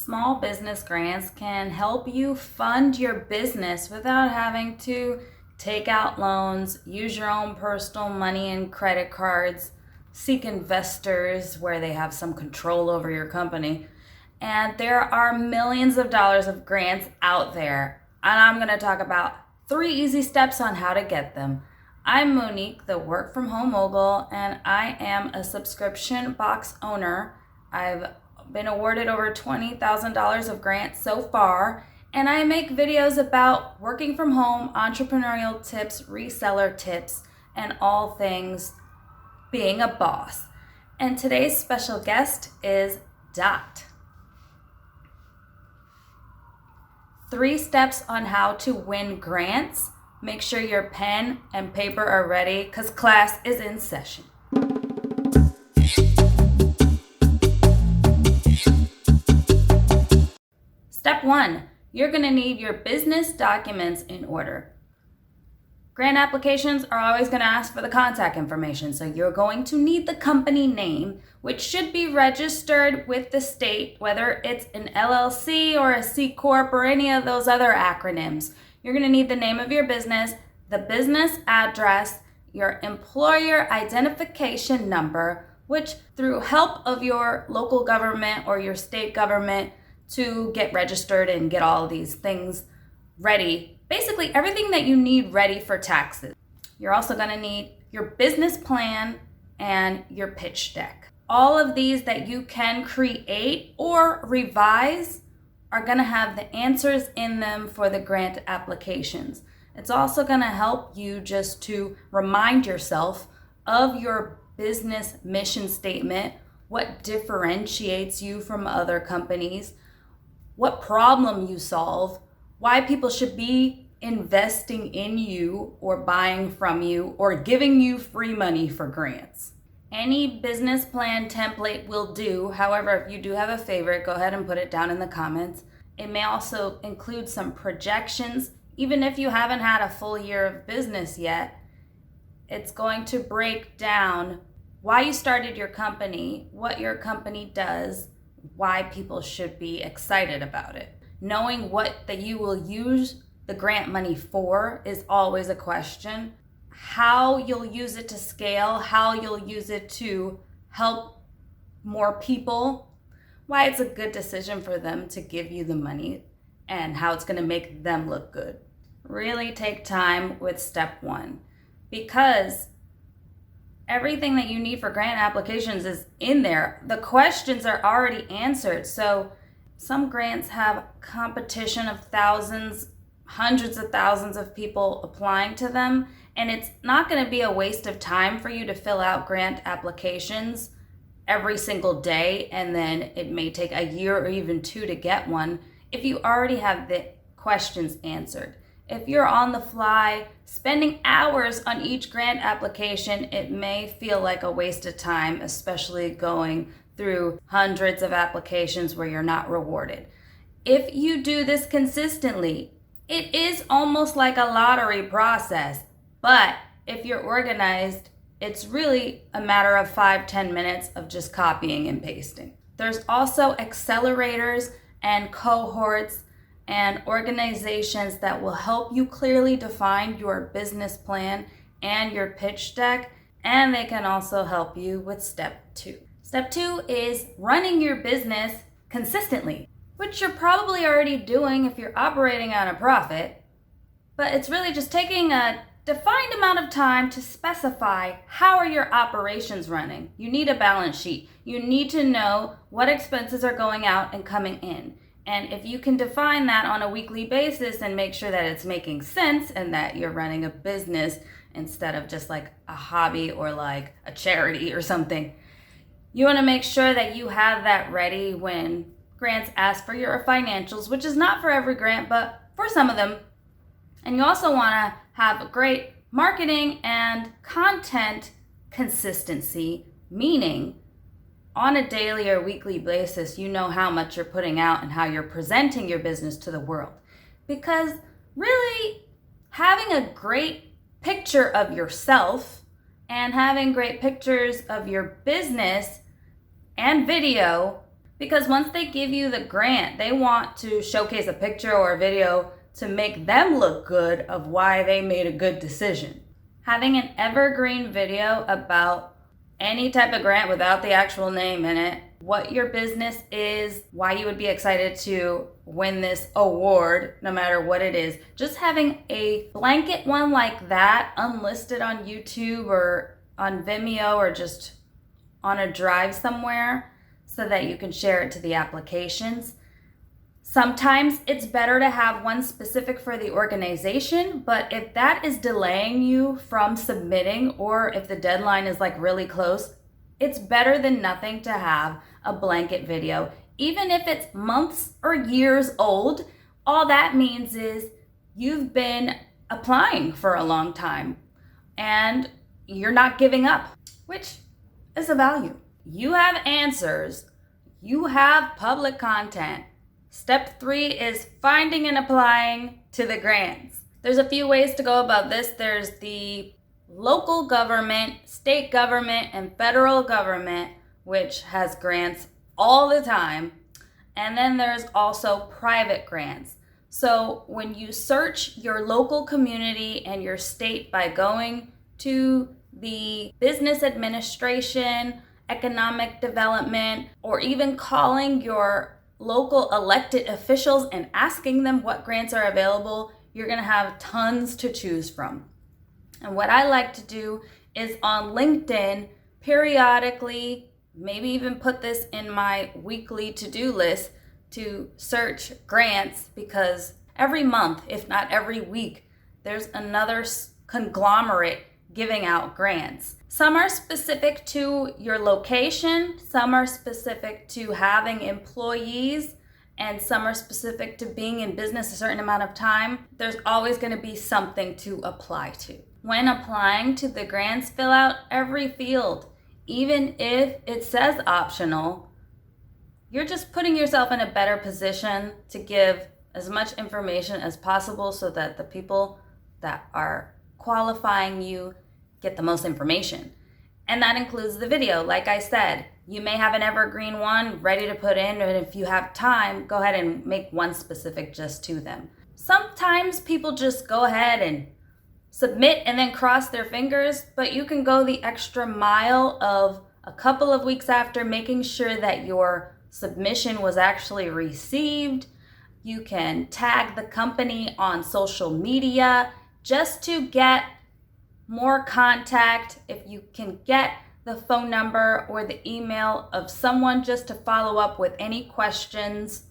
Small business grants can help you fund your business without having to take out loans, use your own personal money and credit cards, seek investors where they have some control over your company. And there are millions of dollars of grants out there. And I'm going to talk about 3 easy steps on how to get them. I'm Monique, the work from home mogul, and I am a subscription box owner. I've been awarded over $20,000 of grants so far, and I make videos about working from home, entrepreneurial tips, reseller tips, and all things being a boss. And today's special guest is Dot. 3 steps on how to win grants. Make sure your pen and paper are ready because class is in session. Step 1, you're going to need your business documents in order. Grant applications are always going to ask for the contact information, so you're going to need the company name, which should be registered with the state, whether it's an LLC or a C Corp or any of those other acronyms. You're going to need the name of your business, the business address, your employer identification number, which through help of your local government or your state government to get registered and get all these things ready. Basically everything that you need ready for taxes. You're also going to need your business plan and your pitch deck. All of these that you can create or revise are going to have the answers in them for the grant applications. It's also going to help you just to remind yourself of your business mission statement, what differentiates you from other companies, what problem you solve, why people should be investing in you or buying from you or giving you free money for grants. Any business plan template will do. However, if you do have a favorite, go ahead and put it down in the comments. It may also include some projections. Even if you haven't had a full year of business yet, it's going to break down why you started your company, what your company does, why people should be excited about it. Knowing what that you will use the grant money for is always a question. How you'll use it to scale, how you'll use it to help more people, why it's a good decision for them to give you the money, and how it's going to make them look good. Really take time with step 1 because everything that you need for grant applications is in there. The questions are already answered. So some grants have competition of thousands, hundreds of thousands of people applying to them. And it's not going to be a waste of time for you to fill out grant applications every single day. And then it may take a year or even 2 to get one if you already have the questions answered. If you're on the fly, spending hours on each grant application, it may feel like a waste of time, especially going through hundreds of applications where you're not rewarded. If you do this consistently, it is almost like a lottery process, but if you're organized, it's really a matter of 5-10 minutes of just copying and pasting. There's also accelerators and cohorts and organizations that will help you clearly define your business plan and your pitch deck, and they can also help you with step 2. Step 2 is running your business consistently, which you're probably already doing if you're operating on a profit, but it's really just taking a defined amount of time to specify how are your operations running. You need a balance sheet. You need to know what expenses are going out and coming in. And if you can define that on a weekly basis and make sure that it's making sense and that you're running a business instead of just like a hobby or like a charity or something, you want to make sure that you have that ready when grants ask for your financials, which is not for every grant, but for some of them. And you also want to have great marketing and content consistency, meaning on a daily or weekly basis, you know how much you're putting out and how you're presenting your business to the world. Because really having a great picture of yourself and having great pictures of your business and video Because once they give you the grant, they want to showcase a picture or a video to make them look good of why they made a good decision. Having an evergreen video about any type of grant without the actual name in it, what your business is, why you would be excited to win this award, no matter what it is. Just having a blanket one like that, unlisted on YouTube or on Vimeo or just on a drive somewhere so that you can share it to the applications. Sometimes it's better to have one specific for the organization, but if that is delaying you from submitting or if the deadline is like really close, it's better than nothing to have a blanket video. Even if it's months or years old, all that means is you've been applying for a long time and you're not giving up, which is a value. You have answers, you have public content. Step 3 is finding and applying to the grants. There's a few ways to go about this. There's the local government, state government, and federal government, which has grants all the time. And then there's also private grants. So when you search your local community and your state by going to the business administration, economic development, or even calling your local elected officials and asking them what grants are available, you're going to have tons to choose from. And what I like to do is on LinkedIn, periodically, maybe even put this in my weekly to-do list to search grants, because every month, if not every week, there's another conglomerate giving out grants. Some are specific to your location, some are specific to having employees, and some are specific to being in business a certain amount of time. There's always going to be something to apply to. When applying to the grants, fill out every field. Even if it says optional, you're just putting yourself in a better position to give as much information as possible so that the people that are qualifying you get the most information. And that includes the video. Like I said, you may have an evergreen one ready to put in, and if you have time, go ahead and make one specific just to them. Sometimes people just go ahead and submit and then cross their fingers, but you can go the extra mile of a couple of weeks after, making sure that your submission was actually received. You can tag the company on social media just to get more contact. If you can get the phone number or the email of someone just to follow up with any questions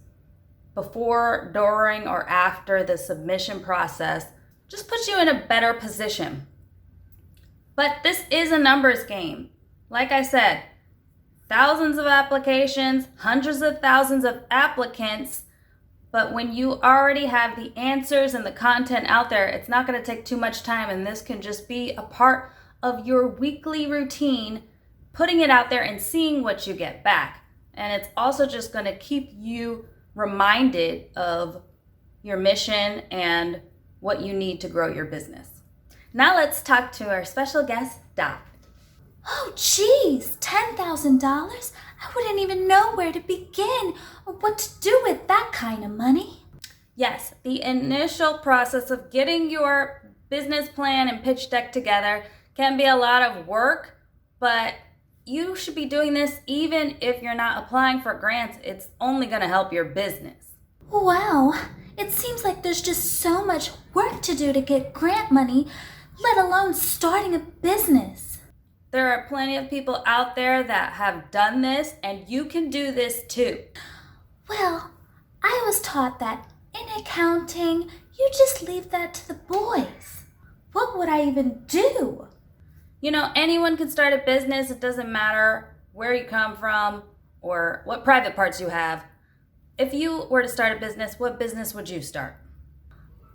before, during, or after the submission process, just puts you in a better position. But this is a numbers game. Like I said, thousands of applications, hundreds of thousands of applicants. But when you already have the answers and the content out there, it's not going to take too much time, and this can just be a part of your weekly routine, putting it out there and seeing what you get back. And it's also just going to keep you reminded of your mission and what you need to grow your business. Now let's talk to our special guest, Doc. Oh, geez, $10,000? I wouldn't even know where to begin or what to do with that kind of money. Yes, the initial process of getting your business plan and pitch deck together can be a lot of work, but you should be doing this even if you're not applying for grants. It's only going to help your business. Wow, it seems like there's just so much work to do to get grant money, let alone starting a business. There are plenty of people out there that have done this, and you can do this too. Well, I was taught that in accounting, you just leave that to the boys. What would I even do? You know, anyone can start a business. It doesn't matter where you come from or what private parts you have. If you were to start a business, what business would you start?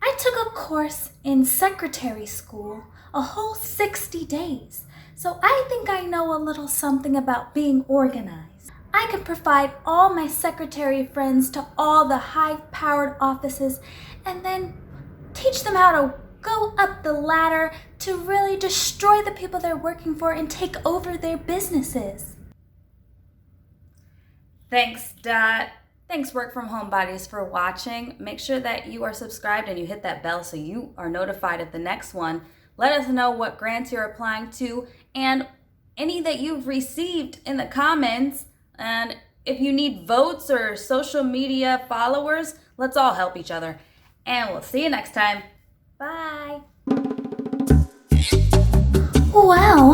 I took a course in secretary school, a whole 60 days. So I think I know a little something about being organized. I can provide all my secretary friends to all the high-powered offices and then teach them how to go up the ladder to really destroy the people they're working for and take over their businesses. Thanks, Dot. Thanks, Work From Home Buddies, for watching. Make sure that you are subscribed and you hit that bell so you are notified of the next one. Let us know what grants you're applying to and any that you've received in the comments. And if you need votes or social media followers, let's all help each other. And we'll see you next time. Bye. Wow,